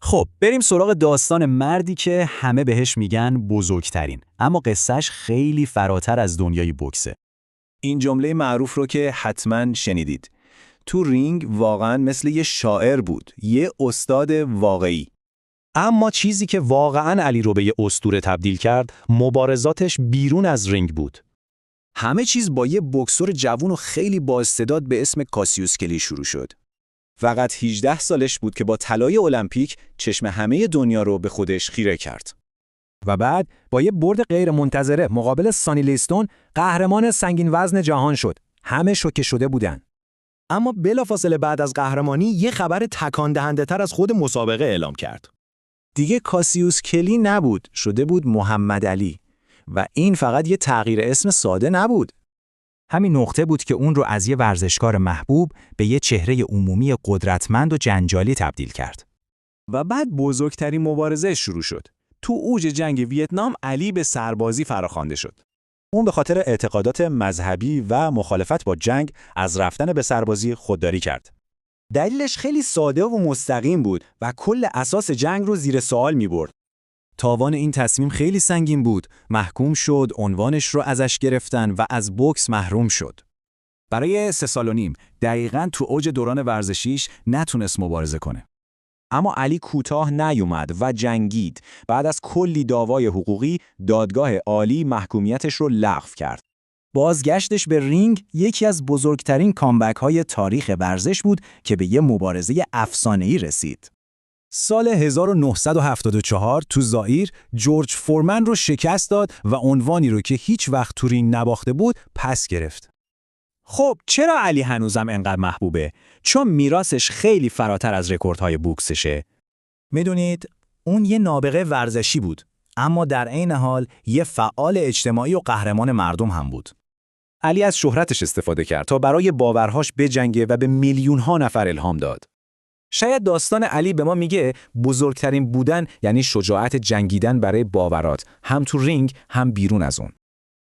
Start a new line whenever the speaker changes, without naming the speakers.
خب بریم سراغ داستان مردی که همه بهش میگن بزرگترین، اما قصهش خیلی فراتر از دنیای بوکسه.
این جمله معروف رو که حتما شنیدید. تو رینگ واقعا مثل یه شاعر بود، یه استاد واقعی.
اما چیزی که واقعاً علی رو به یه اسطوره تبدیل کرد، مبارزاتش بیرون از رینگ بود.
همه چیز با یه بوکسور جوون و خیلی بااستعداد به اسم کاسیوس کلی شروع شد. فقط 18 سالش بود که با طلای المپیک چشم همه دنیا رو به خودش خیره کرد.
و بعد با یه برد غیر منتظره مقابل سانی لیستون قهرمان سنگین وزن جهان شد. همه شوکه شده بودن. اما بلافاصله بعد از قهرمانی یه خبر تکان دهنده تر از خود مسابقه اعلام کرد.
دیگه کاسیوس کلی نبود، شده بود محمد علی. و این فقط یه تغییر اسم ساده نبود.
همین نقطه بود که اون رو از یه ورزشکار محبوب به یه چهره عمومی قدرتمند و جنجالی تبدیل کرد.
و بعد بزرگترین مبارزه شروع شد. تو اوج جنگ ویتنام علی به سربازی فراخوانده شد.
اون به خاطر اعتقادات مذهبی و مخالفت با جنگ از رفتن به سربازی خودداری کرد.
دلیلش خیلی ساده و مستقیم بود و کل اساس جنگ رو زیر سوال می‌برد.
تاوان این تصمیم خیلی سنگین بود. محکوم شد، عنوانش رو ازش گرفتن و از بوکس محروم شد.
برای 3 سال و نیم دقیقاً تو اوج دوران ورزشیش نتونست مبارزه کنه.
اما علی کوتاه نیومد و جنگید. بعد از کلی دعوای حقوقی، دادگاه عالی محکومیتش رو لغو کرد.
بازگشتش به رینگ یکی از بزرگترین کامبک‌های تاریخ ورزش بود که به یه مبارزه افسانه‌ای رسید.
سال 1974 تو زائیر جورج فورمن رو شکست داد و عنوانی رو که هیچ وقت تو رینگ نباخته بود پس گرفت.
خب چرا علی هنوزم انقدر محبوبه؟ چون میراثش خیلی فراتر از رکوردهای بوکسشه.
میدونید اون یه نابغه ورزشی بود، اما در عین حال یه فعال اجتماعی و قهرمان مردم هم بود.
علی از شهرتش استفاده کرد تا برای باورهاش بجنگه و به میلیون‌ها نفر الهام داد.
شاید داستان علی به ما میگه بزرگترین بودن یعنی شجاعت جنگیدن برای باورات، هم تو رینگ هم بیرون از اون.